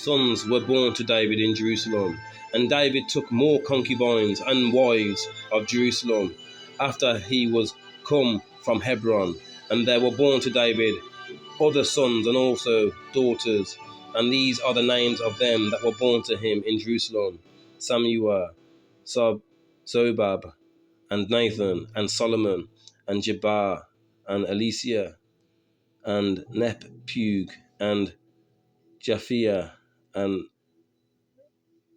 sons were born to David in Jerusalem. And David took more concubines and wives of Jerusalem after he was come from Hebron. And there were born to David other sons and also daughters. And these are the names of them that were born to him in Jerusalem: Samuel, Sobab, and Nathan, and Solomon, and Jebar, and Elisha, and Nepheg, and Japhia, and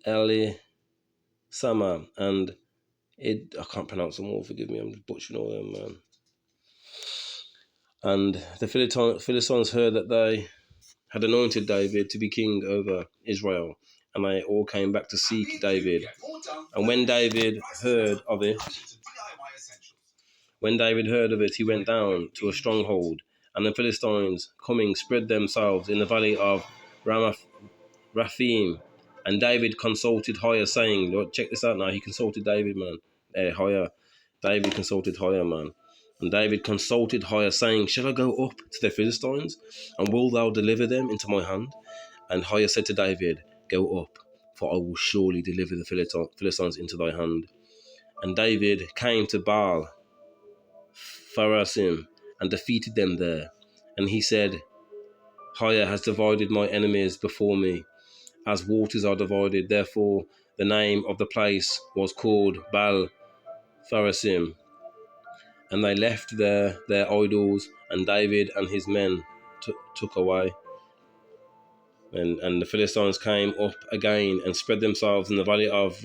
Elisama, and I can't pronounce them all, forgive me, I'm just butchering all them, man. And the Philistines heard that they had anointed David to be king over Israel, and they all came back to seek David. And when David heard of it, he went down to a stronghold, and the Philistines coming spread themselves in the valley of Raphaim. And David consulted Hiah, saying, Lord, check this out now, he consulted David, man. David consulted Hiah, man. And David consulted Hiah, saying, shall I go up to the Philistines, and will thou deliver them into my hand? And Hiah said to David, go up, for I will surely deliver the Philistines into thy hand. And David came to Baal Pharasim and defeated them there. And he said, Hiah has divided my enemies before me, as waters are divided. Therefore the name of the place was called Baal Pharasim. And they left there their idols, and David and his men took away. And the Philistines came up again and spread themselves in the valley of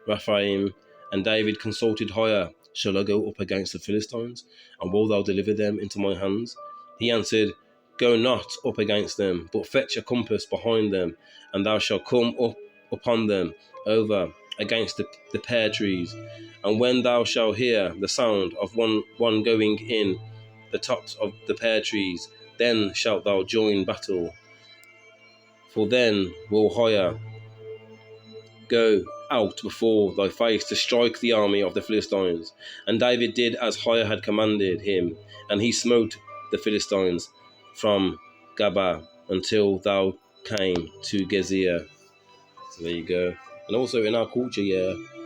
Raphaim. And David consulted Hiah, shall I go up against the Philistines, and will thou deliver them into my hands? He answered, go not up against them, but fetch a compass behind them, and thou shalt come up upon them over against the pear trees. And when thou shalt hear the sound of one going in the tops of the pear trees, then shalt thou join battle. For then will Hiah go out before thy face to strike the army of the Philistines. And David did as Hiah had commanded him, and he smote the Philistines from Gabah until thou came to Gezer. So there you go. And also in our culture,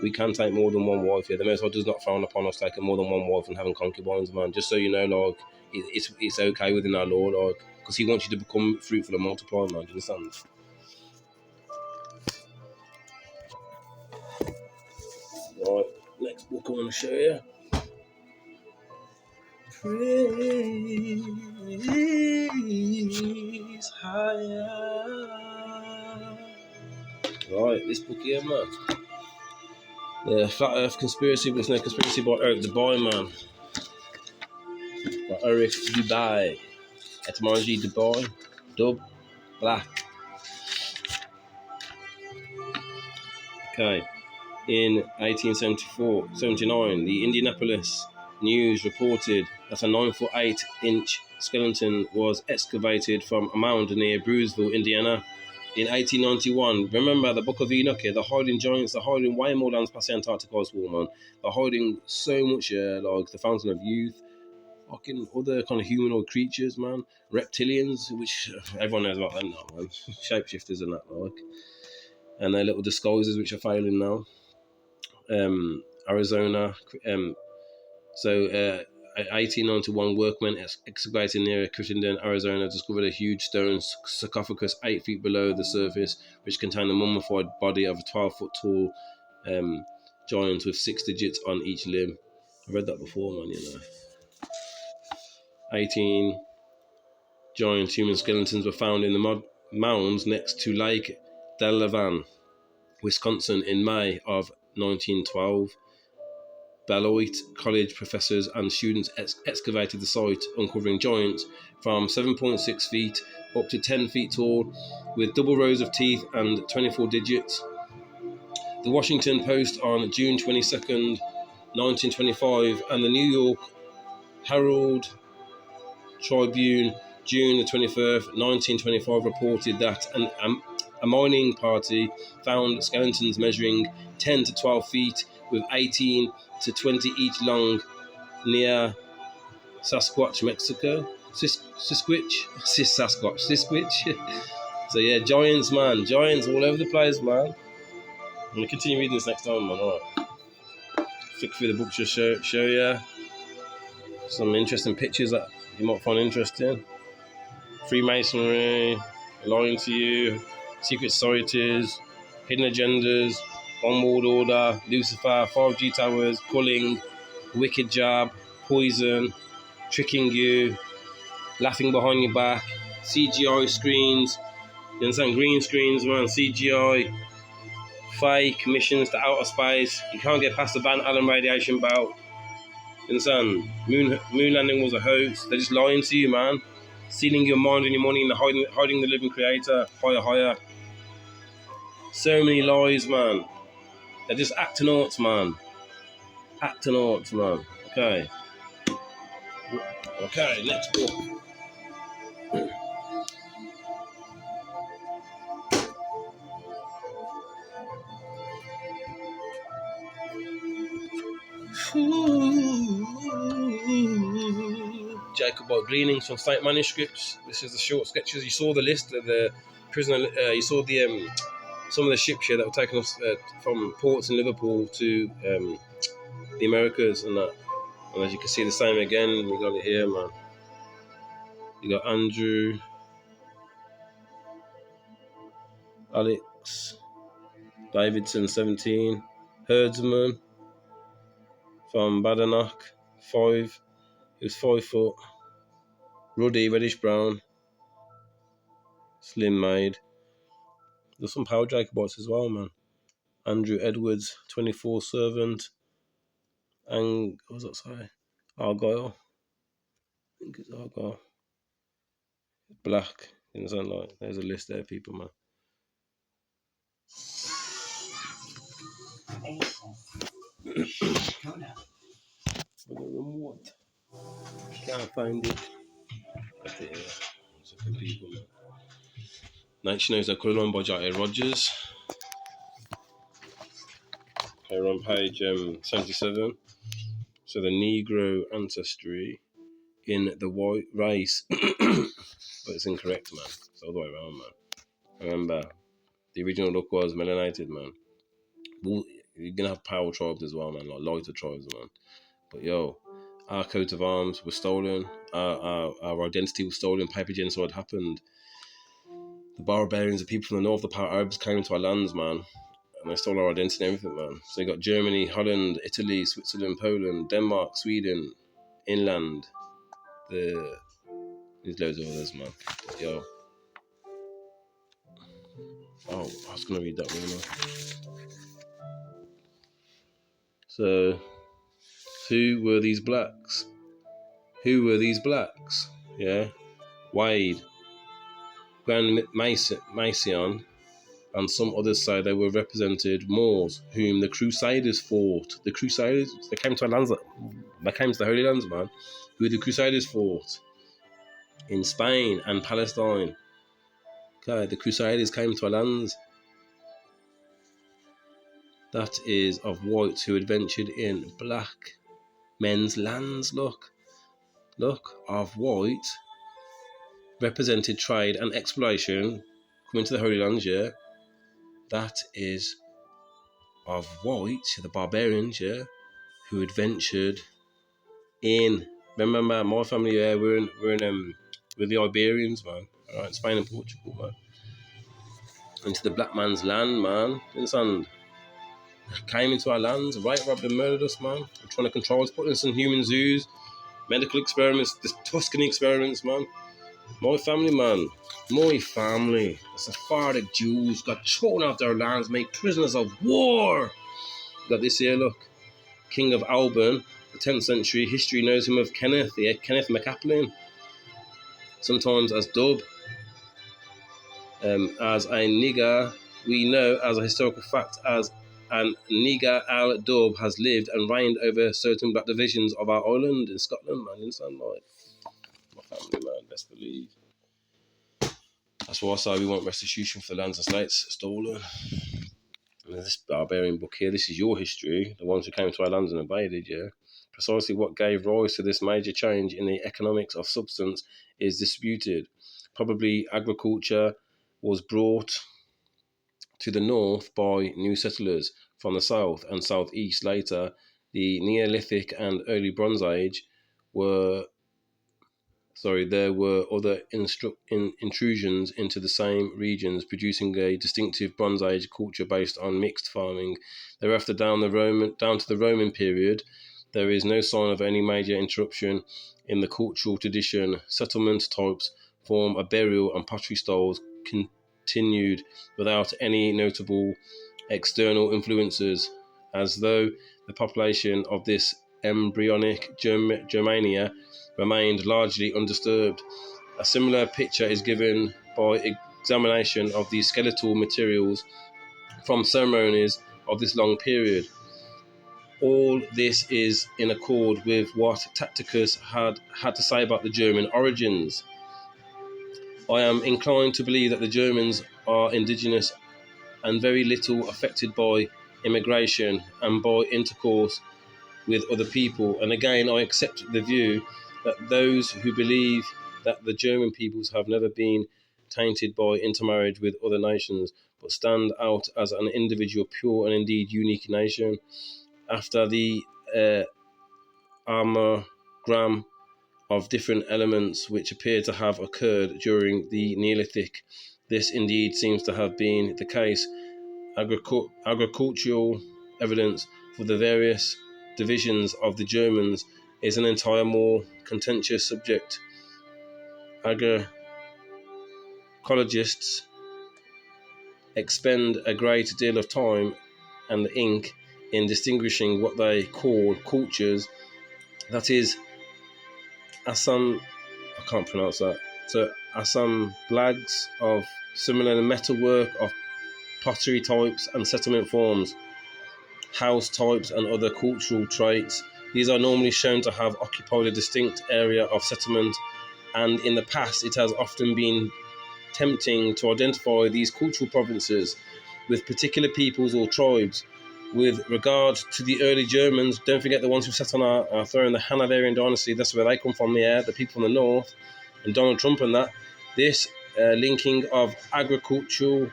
we can take more than one wife. The Most High does not frown upon us taking more than one wife and having concubines, man. Just so you know, like, it's okay within our law, like, because he wants you to become fruitful and multiply, man. Do you understand? Right, next book I want to show you. Praise higher. Right, this book here, man. The Flat Earth Conspiracy, but it's no conspiracy by Eric Dubai, man. By Eric Dubai. Etymology Dubai. Dub. Black. Okay. In 1879, the Indianapolis News reported that a 9-foot 8-inch skeleton was excavated from a mound near Bruceville, Indiana. In 1891, remember the Book of Enoch here, they're hiding giants, they're hiding way more lands past the Antarctic ice wall, man. They're hiding so much, like the Fountain of Youth, fucking other kind of humanoid creatures, man. Reptilians, which everyone knows about them now, man. Shapeshifters and that, like. And their little disguises, which are failing now. Arizona. 1891, workmen excavating near Crittenden, Arizona, discovered a huge stone sarcophagus 8 feet below the surface, which contained the mummified body of a 12-foot tall giant with 6 digits on each limb. I read that before, man, 18 giant human skeletons were found in the mounds next to Lake Delavan, Wisconsin, in May of 1912. Beloit College professors and students excavated the site, uncovering giants from 7.6 feet up to 10 feet tall, with double rows of teeth and 24 digits. The Washington Post on June 22nd, 1925, and the New York Herald Tribune, June the 21st, 1925, reported that a mining party found skeletons measuring 10 to 12 feet with 18 to 20 each long near Sasquatch, Mexico. Sasquatch. So yeah, giants, man. Giants all over the place, man. I'm going to continue reading this next time, man. Alright. Flick through the book to show you some interesting pictures that you might find interesting. Freemasonry, lying to you, secret societies, hidden agendas, one world order, Lucifer, 5G towers, culling, wicked jab, poison, tricking you, laughing behind your back, CGI screens, you understand? Green screens, man, CGI, fake missions to outer space. You can't get past the Van Allen radiation belt. You understand? Moon landing was a hoax. They're just lying to you, man. Stealing your mind and your money and hiding the living creator. Higher. So many lies, man. They're just acting outs, man. Okay, next book. Jacobite gleanings from state manuscripts. This is the short sketches. You saw the list of the prisoner. You saw the some of the ships here that were taken off from ports in Liverpool to the Americas and that. And as you can see, the same again. We got it here, man. You got Andrew, Alex Davidson, 17, herdsman from Badenoch, 5. He was 5 foot, ruddy, reddish brown, slim made. There's some power Jacobites as well, man. Andrew Edwards, 24, servant, and what was that say? Argyle. I think it's Argyle. Black. You understand? Like, there's a list there, people, man. What? Can't find it. That's it, yeah. It's for people, man. Nationals are called on by J.A. Rogers. Here on page 77. So the Negro ancestry in the white race. But it's incorrect, man. It's all the way around, man. Remember, the original look was melanated, man. You're gonna have power tribes as well, man, like lighter tribes, man. But yo, our coat of arms were stolen. Our identity was stolen. Paper genocide happened. The barbarians, the people from the north, the power Arabs came into our lands, man. And they stole our identity and everything, man. So you got Germany, Holland, Italy, Switzerland, Poland, Denmark, Sweden, inland. There's loads of others, man. But yo. Oh, I was going to read that one, man. So, who were these blacks? Yeah. Wade, Grand Mason, and some others say they were represented Moors, whom the Crusaders fought. The Crusaders, they came to our lands, they came to the Holy Lands, man. Who the Crusaders fought in Spain and Palestine. Okay, the Crusaders came to our lands. That is of whites who adventured in black men's lands. Look, of white represented trade and exploration coming to the Holy Lands, yeah. That is of white, the barbarians, yeah, who adventured in. Remember, my family, yeah, we're the Iberians, man. All right, Spain and Portugal, man. Into the black man's land, man. Understand? Came into our lands, robbed and murdered us, man. They're trying to control us, putting us in human zoos, medical experiments, the Tuscany experiments, man. My family, man. My family. The Sephardic Jews got thrown out their lands, made prisoners of war. Got this here, look. King of Alban, the 10th century. History knows him of Kenneth MacAplan, sometimes as Dub. As a nigger, we know as a historical fact as an nigger al-Dub has lived and reigned over certain black divisions of our island in Scotland, man. Inside, like, my family, man, best believe. That's why I say we want restitution for the lands and states stolen. And this barbarian book here, this is your history, the ones who came to our lands and invaded, yeah. Precisely what gave rise to this major change in the economics of substance is disputed. Probably agriculture was brought to the north by new settlers from the south and southeast. Later, the Neolithic and early Bronze Age there were other intrusions into the same regions, producing a distinctive Bronze Age culture based on mixed farming. Thereafter, down to the Roman period, there is no sign of any major interruption in the cultural tradition. Settlement types, form of burial and pottery styles continued without any notable external influences, as though the population of this embryonic Germania remained largely undisturbed. A similar picture is given by examination of the skeletal materials from ceremonies of this long period. All this is in accord with what Tacitus had to say about the German origins. I am inclined to believe that the Germans are indigenous and very little affected by immigration and by intercourse with other people. And again, I accept the view that those who believe that the German peoples have never been tainted by intermarriage with other nations, but stand out as an individual, pure and indeed unique nation. After the amalgam of different elements which appear to have occurred during the Neolithic, this indeed seems to have been the case. Agricultural evidence for the various divisions of the Germans is an entire more contentious subject. Agroecologists expend a great deal of time and ink in distinguishing what they call cultures, that is, I can't pronounce that, so assemblages of similar metalwork of pottery types and settlement forms, house types and other cultural traits. These are normally shown to have occupied a distinct area of settlement, and in the past it has often been tempting to identify these cultural provinces with particular peoples or tribes. With regard to the early Germans, don't forget the ones who sat on our throne, the Hanoverian dynasty, that's where they come from, the people from the north, and Donald Trump and that. This linking of agricultural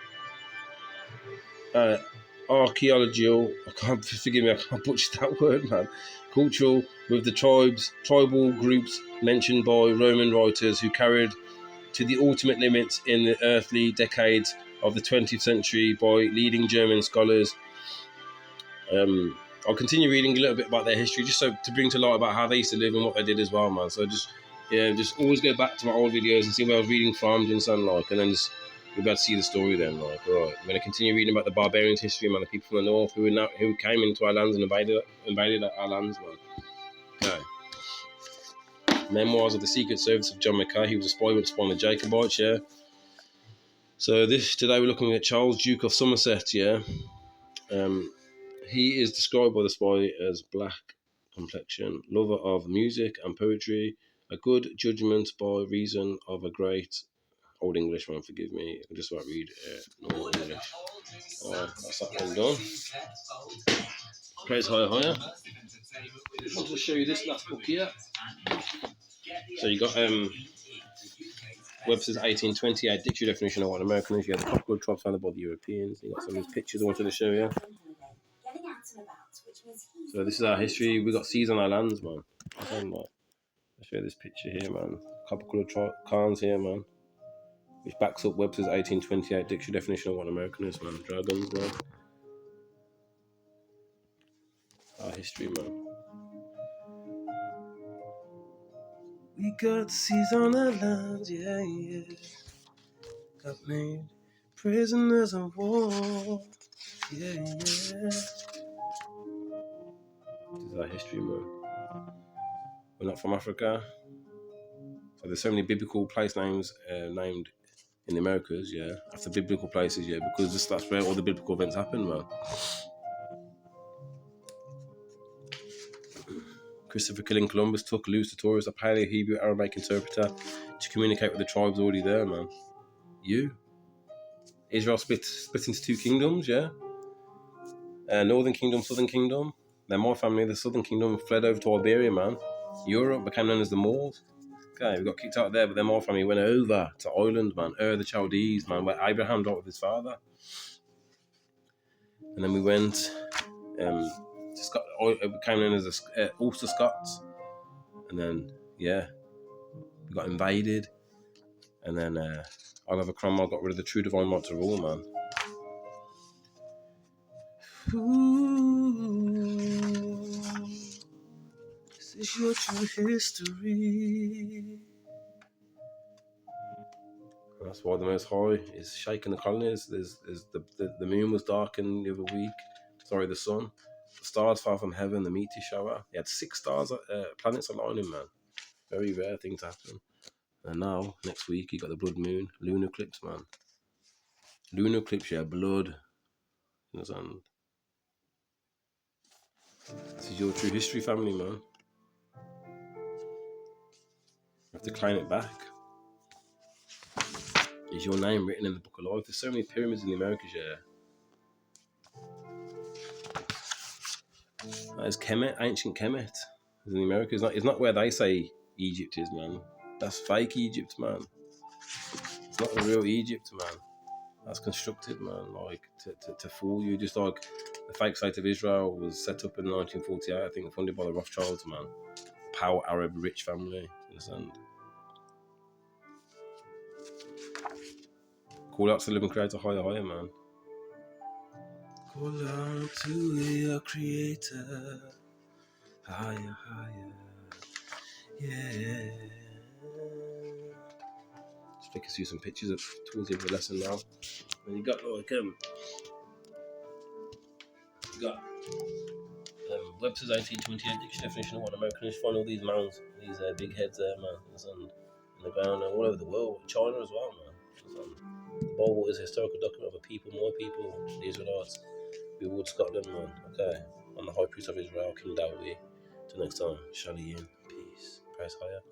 archaeological, forgive me, I can't butcher that word, man. Cultural with the tribal groups mentioned by Roman writers who carried to the ultimate limits in the early decades of the 20th century by leading German scholars. I'll continue reading a little bit about their history, just so to bring to light about how they used to live and what they did as well, man. So just always go back to my old videos and see where I was reading from, and then just you'll be able to see the story then. Like, all right, I'm going to continue reading about the barbarians' history, man, the people from the north who came into our lands and invaded our lands, man. Okay. Memoirs of the Secret Service of John Mackay. He was a spy who went to spy on the Jacobites, yeah. So today we're looking at Charles, Duke of Somerset, yeah. He is described by the spy as black complexion, lover of music and poetry, a good judgment by reason of a great Old English, man, forgive me. I just about read normal English. That's that one done. Praise higher. I wanted to show you this last book here. So you got Webster's 1828 dictionary definition of what American is. You have the popular tribes founded by the Europeans. You got some of these pictures I wanted to show you. So this is our history. We got seas on our lands, man. I'll show you this picture here, man. Couple coloured Khans here, man. Which backs up Webster's 1828 dictionary definition of what American is, man. Dragons, man. Our history, man. We got seas on our lands, yeah. Got made prisoners of war, yeah. This is our history, man. We're not from Africa. So there's so many biblical place names named in the Americas, yeah, after biblical places, yeah, because that's where all the biblical events happen, man. Christopher Columbus took Louis Taurus, a Paleo Hebrew Aramaic interpreter, to communicate with the tribes already there, man. Israel split into two kingdoms, yeah. Northern Kingdom, Southern Kingdom. Then my family, the Southern Kingdom, fled over to Iberia, man. Europe became known as the Moors. Okay, we got kicked out there, but then my family went over to Ireland, man, the Chaldees, man, where Abraham dwelt with his father. And then we went to Scott. We came in as Ulster Scots, and then we got invaded, and then Oliver Cromwell got rid of the true divine right to rule, man. Ooh, this is your true history. That's why the Most High is shaking the colonies. The moon was darkened the other week. Sorry, the sun. The stars fell from heaven. The meteor shower. He had 6 stars, planets aligning, man. Very rare thing to happen. And now, next week, you got the blood moon, lunar eclipse, man. Lunar eclipse, yeah, blood. You understand? This is your true history, family, man. You have to claim it back. Is your name written in the book of life? There's so many pyramids in the Americas, yeah. That is Kemet, ancient Kemet. In the Americas, it's not where they say Egypt is, man. That's fake Egypt, man. It's not the real Egypt, man. That's constructed, man, like to fool you. Just like the fake state of Israel was set up in 1948, I think, funded by the Rothschilds, man. Power Arab rich family, understand? Call out to the living creator higher, higher, man. Call out to your creator higher, higher. Yeah. Just flick us through some pictures of towards the end of the lesson now. And you got like Webster's 1828 dictionary definition of what American is. Find all these mounds, these big heads there, man, in the ground, all over the world, China as well, man. The Bible is a historical document of a people, more people, the Israelites, we ruled Scotland, man. Okay, I'm the high priest of Israel, King David. Till next time, shalom, peace, praise higher.